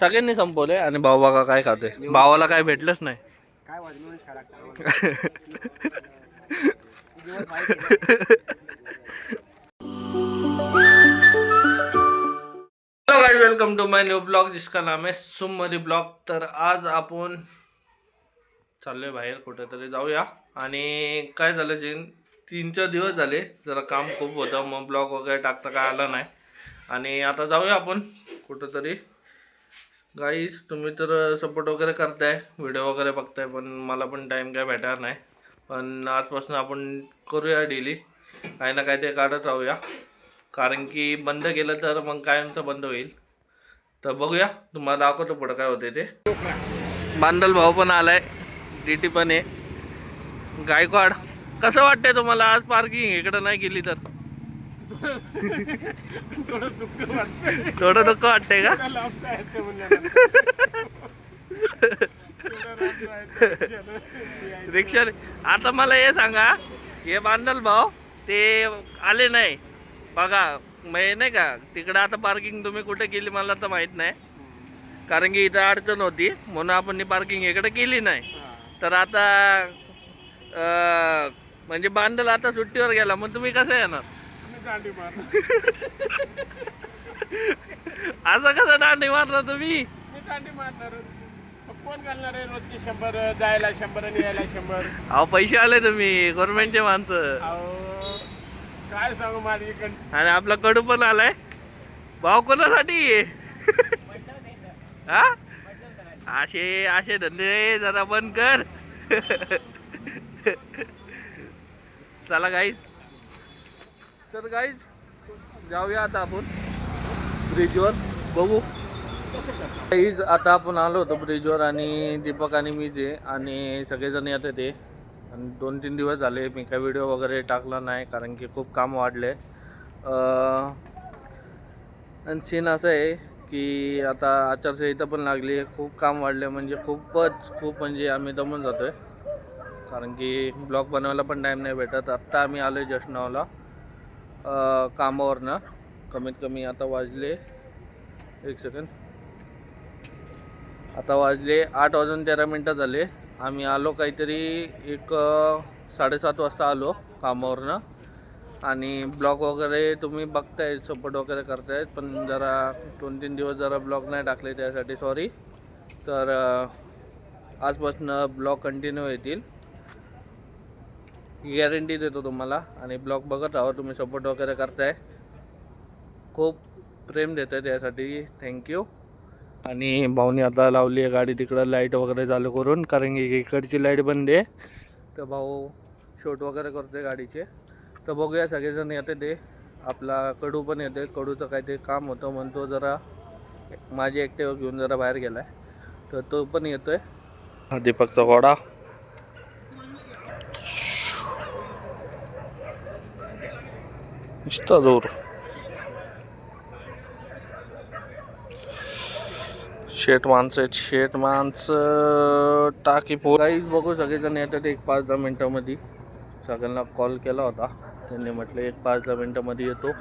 सगळ्यांनी संपवले आणि भाऊ बघा काय खाते. भावाला काय भेटलंच नाही. काय वाजवूनच खायला लागतं hello guys, welcome to my new blog जिसका नाम है सुमरी ब्लॉग. तर आज आपण चाललोय बाहेर कुठेतरी जाऊया. आणि काय झालं, 3-4 दिवस झाले जरा काम खूप होतं, मग ब्लॉग वगैरे टाकता काय आला नाही. आणि आता जाऊया आपण कुठेतरी. गाईस, तुम्ही तर सपोर्ट वगैरे करताय, व्हिडिओ वगैरे बघताय, पण मला पण टाईम काय भेटणार नाही. पण आजपासून आपण करूया डेली काही ना काही ते काढत राहूया. कारण की बंद केलं तर मग कायमचं बंद होईल. तर बघूया, तुम्हाला दाखवतो पुढं काय होते ते. बांदल भाऊ पण आलाय, डीटी पण आहे. गायकवाड, कसं वाटतंय तुम्हाला आज पार्किंग इकडं नाही गेली तर? थोडं दुःख वाटतंय का? रिक्षा आता मला हे सांगा, हे बांदल भाऊ ते आले नाही बघा, म्हणजे नाही का तिकडं आता पार्किंग तुम्ही कुठे केली मला तर माहित नाही. कारण की इथं अडचण होती म्हणून आपण पार्किंग इकडे केली नाही. तर आता म्हणजे बांदल आता सुट्टीवर गेला, मग तुम्ही कसं येणार? असं कसं दांडी मारणार तुम्ही? दांडी मारणार, कोण घालणार आहे रोजची 100 जायला 100 आणि यायला 100? अहो पैसे आले तुम्ही, गव्हर्नमेंटचे माणसं. काय सांगू माझी. आणि आपला कडू पण आलाय. भाव कोणासाठी? हा, असे असे धंदे जरा बंद कर. चला गाईज, तर गाईज जाऊया आता आपण ब्रिजवर, बघू. गाईज आता आपण आलो होतो ब्रिजवर आणि दीपक आणि मी जे आणि सगळेजण येते ते. आणि 2-3 दिवस झाले मी काही व्हिडिओ वगैरे टाकला नाही कारण की खूप काम वाढले. आणि सीन असं आहे की आता आचारसंहिता पण लागली आहे, खूप काम वाढले, म्हणजे खूप म्हणजे आम्ही दमून जातो आहे. कारण की ब्लॉग बनवायला पण टाईम नाही भेटत. आत्ता आम्ही आलो आहे जस्ट नावला कामावरनं. कमीत कमी आता वाजले, एक सेकंड, आता वाजले 8:13 झाले. आम्ही आलो काहीतरी 7:30 वाजता आलो कामावरनं. आणि ब्लॉग वगैरे तुम्ही बघताय, सपोर्ट वगैरे करतायत, पण जरा 2-3 दिवस जरा ब्लॉग नाही टाकले त्यासाठी सॉरी. तर आजपासून ब्लॉग कंटिन्यू येतील, गॅरंटी देतो तुम्हाला. आणि ब्लॉग बघत आहोत, तुम्ही सपोर्ट वगैरे करताय, खूप प्रेम देत आहे त्यासाठी थँक्यू. आणि भाऊनी आता लावली आहे गाडी तिकडं लाईट वगैरे चालू करून, कारण की इकडची लाईट बंद आहे. तर भाऊ शूट वगैरे करतो आहे गाडीचे. तर बघूया, सगळेजण येते ते. आपला कडू पण येते, कडूचं काय ते काम होतं म्हणून तो जरा माझी ॲक्टिवा घेऊन जरा बाहेर गेला आहे, तर तो पण येतो आहे. दीपकचा घोडा इष्टा दूर, शेट माणसं टाकी काहीच बघू. सगळेजण येतात 1-5-10 मिनटामध्ये. सगळ्यांना कॉल केला होता, त्यांनी म्हटलं 1-5-10 मिनटामध्ये येतो.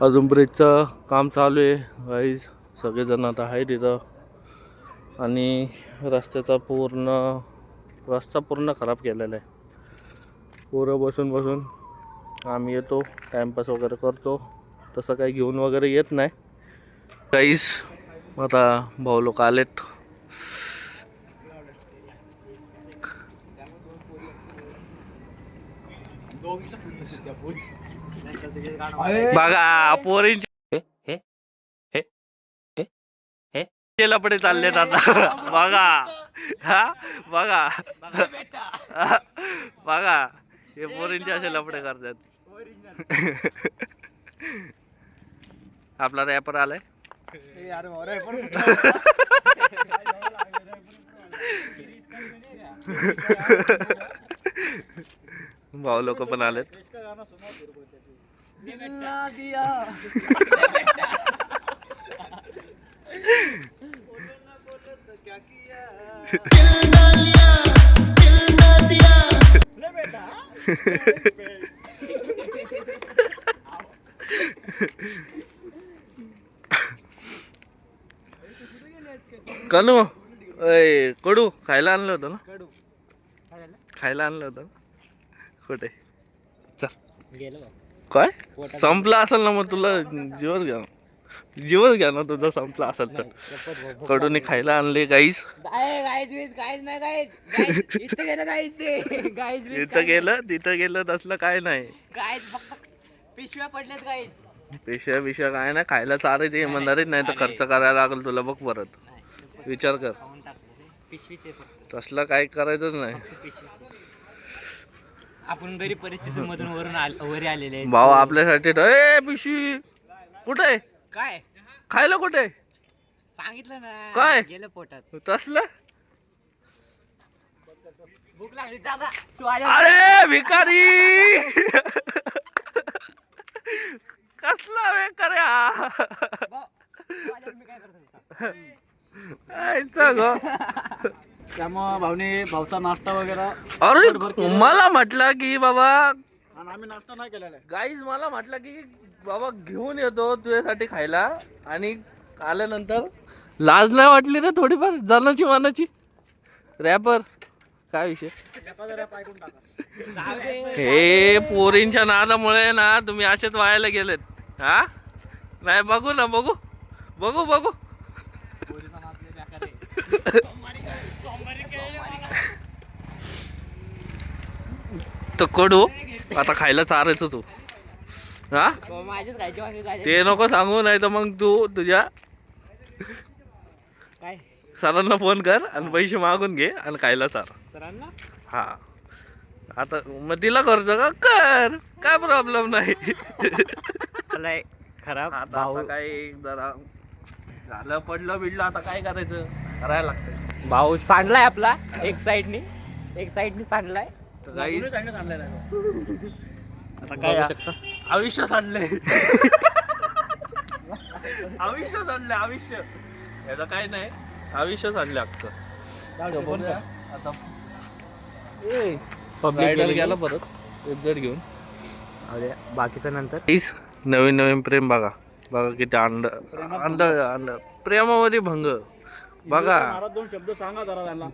अजून ब्रिजचं काम चालू आहे गाईज, सगळेजण आता आहे तिथं. आणि रस्ता पूर्ण खराब केलेला आहे. पोरं बसून आम्ही येतो, टाईमपास वगैरे करतो, तसं काही घेऊन वगैरे येत नाही गाईज. आता भाऊ लोक आलेत. बघा पोरींचे लपडे चाललेत आता. बघा, हा बघा बघा, हे पोरींचे असे लपडे करतात. आपला रॅपर आलाय. भाऊ लोक पण आलेत. कनू अय कडू खायला आणलं होतं ना कडू खायला आणलं होतं ना कुठे चल गेलो काय संपला असेल ना मग तुला जीवच घ्या ना तुझा संपला असेल तर कडूने खायला आणले गाईस इथं गेलं तिथं गेलं तसलं काय नाही पिशव्या पडल्यात गाईज पिशव्या काय नाही खायला चारायचे इमानदारीच नाही तर खर्च करायला लागेल तुला बघ परत विचार कर पिशवीच आहे फक्त तसलं काय करायचंच नाही आपण गरीब परिस्थितीमधून वरी आलेले आहेत. भाऊ आपल्यासाठी ए पिशवी कुठे काय खायला कुठे सांगितलं ना काय? गेलं पोटात तसलं भूक लागली दादा तू आल्या अरे भिकारी कसला बेकार हा मी काय करतो त्यामुळं भावने भावचा नाश्ता वगैरे अरे मला म्हटलं की बाबा आणि आम्ही नाश्ता नाही केलेला आहे. गाईज मला म्हटलं की बाबा घेऊन येतो तुझ्यासाठी खायला आणि आल्यानंतर लाज नाही वाटली रे थोडीफार जनाची मानाची रॅपर काय विषय हे पोरींच्या नादामुळे ना तुम्ही असेच वायाला गेलेत हा नाही बघू ना बघू बघू बघू तर कडू आता खायला चारायचं तू हा माझेच खायचे वांगे झाले. ते नको सांगू नाही तर मग तू तुझ्या काय सरांना फोन कर आणि पैसे मागून घे आणि खायला चार सरांना हा आता मग तिला करतो का कर काय प्रॉब्लेम नाही खराब आता आता काय जरा झालं पडलं बिडलं आता काय करायचं करायला लागतं भाऊ सांडलाय आपला एक साइडनी सांडलाय तर गाईस दोन्ही side ने सांडलेला आहे तो. आता काय आयुष्य सांडलंय आयुष्य सांडलंय आयुष्य याचं काय नाही आयुष्य सांडलं अख्खं बघूया आता रायडर गेला परत अपडेट घेऊन बाकीचं नंतर नवीन नवीन प्रेम बघा बघा किती अंड प्रेमामध्ये भंग बघा महाराज दोन शब्द सांगा जरा त्यांना.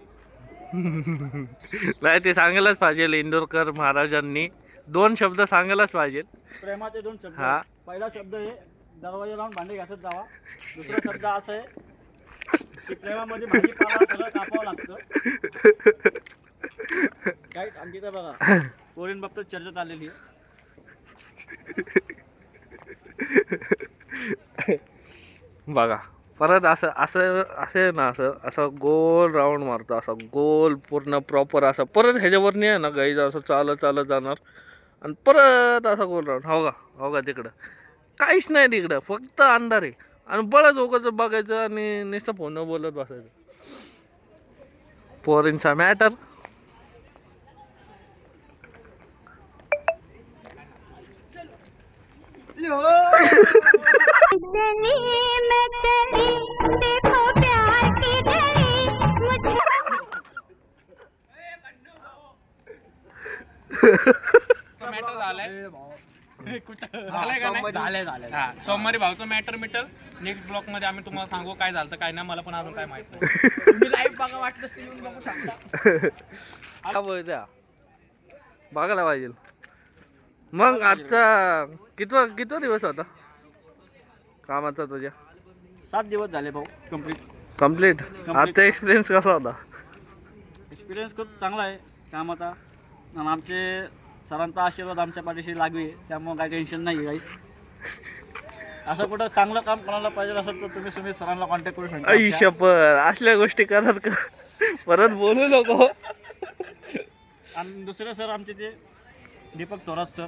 नाही ते सांगायलाच पाहिजे इंदोरकर महाराजांनी 2 शब्द सांगायलाच पाहिजे प्रेमाचे 2 शब्द. हा. पहिला शब्द आहे दरवाजा लावून भांडे घासत जावा. दुसरा शब्द असा आहे की प्रेमामध्ये भाजीपाला सगळं कापावं लागतं. काय आमची तर बघा पोरीन बाबतीत चर्चा चाललेली आहे. बघा परत असं असं असे ना असं गोल राऊंड मारतो असं गोल पूर्ण प्रॉपर असं परत ह्याच्यावर नाही आहे ना गाईज असं चालत जाणार आणि परत असा गोल राऊंड हो का तिकडं काहीच नाही तिकडं फक्त अंधार आहे आणि बळच ओकाचं बघायचं आणि नुसतं फोन बोलत बसायचं पोरींचा मॅटर चली मैं चली देखो प्यार की धड़ी मुझे मॅटर झालंय हा सोमवारी भाऊचं मॅटर नेक्स्ट ब्लॉक मध्ये आम्ही तुम्हाला सांगू काय झालं काय नाही मला पण अजून काय माहित नाही तुम्ही लाईव्ह बघा वाटलं तर येऊन बघू शकता द्या बघायला पाहिजे मग आजचा कितवा दिवस होता कामाचा तुझ्या 7 दिवस झाले भाऊ कम्प्लीट आजचा एक्सपिरियन्स कसा होता एक्सपिरियन्स खूप चांगला आहे कामाचा आणि आमचे सरांचा आशीर्वाद आमच्या पाठीशी लागू आहे त्यामुळे काही टेन्शन नाही आहे काही असं कुठं चांगलं काम कोणाला पाहिजे असेल तर तुम्ही सरांना कॉन्टॅक्ट करू शकता आई शपथ असल्या गोष्टी करत का परत बोलू नको आणि दुसरे सर आमचे ते दीपक थोरात सर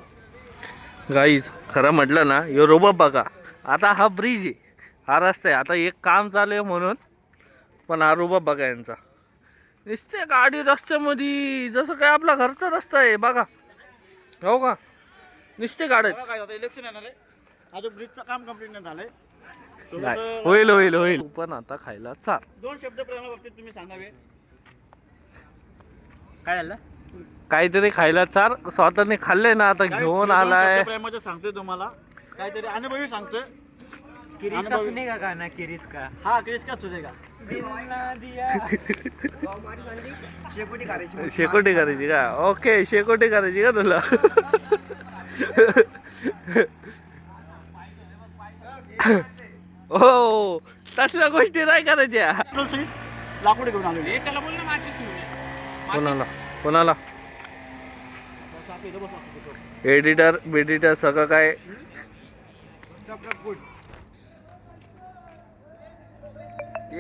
गाईज खरं म्हटलं ना यो रोबा बघा आता हा ब्रिज आहे हा रस्ता आहे आता एक काम चालू आहे म्हणून पण हा रोबा बघा यांचा नुसते गाडी रस्त्यामध्ये जसं काय आपला घरचा रस्ता आहे बघा हो का नुसते गाड्या काय होतं इलेक्शन येणार आहे अजून ब्रिजचं काम कम्प्लीट नाही झालंय नाही, होईल पण आता खायला चाल 2 शब्द प्रेमाबाबतीत तुम्ही सांगावे काय झालं काहीतरी खायला चार स्वतःने खाल्ले ना आता काय घेऊन दोन आलाय शब्द प्रेमाचे सांगतोय तुम्हाला काहीतरी अनुभवी सांगतोय किरीस का सुनेगा गाना किरीस का हा क्रिस का सुनेगा दिल ना दिया शेकोटी करायची का? ओके, शेकोटी करायची का तुला? हो, तसल्या गोष्टी नाही करायच्या. लाकूड घेऊन आलो हे त्याला बोल ना माचिस घेऊन ये. कोणाला कोणाला एडिटर बिडिटर सगळं काय.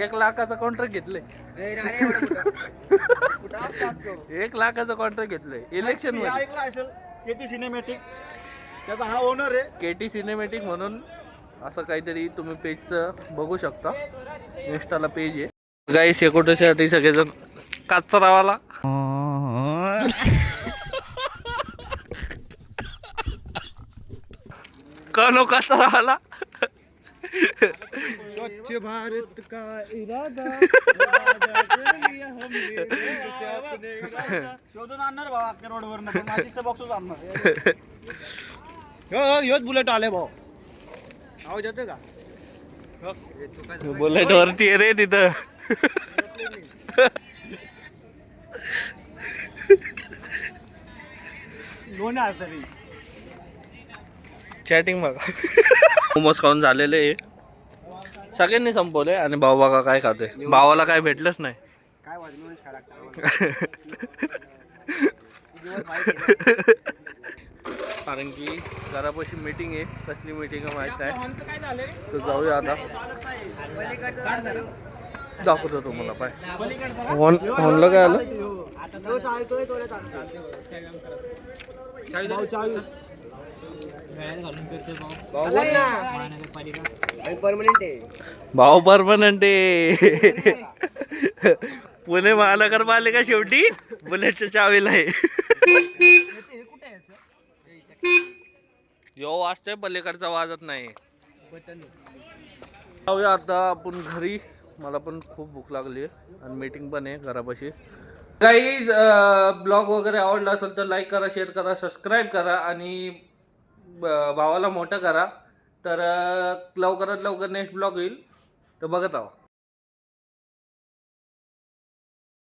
एक लाखाचं कॉन्ट्रॅक्ट घेतलंय. 1 लाखाचं कॉन्ट्रॅक्ट घेतलंय इलेक्शन मी मध्ये. ऐकलं असेल केटी सिनेमॅटिक, त्याचा हा ओनर आहे. केटी सिनेमॅटिक म्हणून असं काहीतरी तुम्ही पेजचं बघू शकता. इंस्टाला पेज आहे. गाई शेकोटीसाठी सगळेजण काचरावाला कनो काचरावाला स्वच्छ भारत का इरादा शोधून आणणार भाऊ अख्ख्या रोडवर माझीचं बॉक्सच आणणार. ह्योच बुलेट आले भाऊ. आवाज येतोय का? बुलेट वरती आहे रे तिथं. दोन आहे तरी. चॅटिंग बघा. मोमोज खाऊन झालेले आहे. सगळ्यांनी संपवले आणि भाऊ बघा काय खातोय. भावाला काय भेटलंच नाही. काय वाजवून कारण की घरापाशी मीटिंग आहे. कसली मीटिंग आहे माहित आहे. हॉर्नचं काय झालं रे? तर जाऊया आता. दाखवतो तुम्हाला पाय. होनला काय आलं? भाऊ परमनंट आहे. पुणे महानगरपालिका शेवटी बुलेटच्या चावीला आहे. यो वाजतोय पलीकडचा वाजत नाही. जाऊया आता आपण घरी. मला पण खूप भूक लागली आहे आणि मीटिंग पण आहे घरापाशी. गाईज ब्लॉग वगैरे आवडला असेल तर लाईक करा, शेअर करा, सबस्क्राईब करा आणि भावाला मोठं करा. तर लवकरात लवकर नेक्स्ट ब्लॉग येईल तर बघत आहो.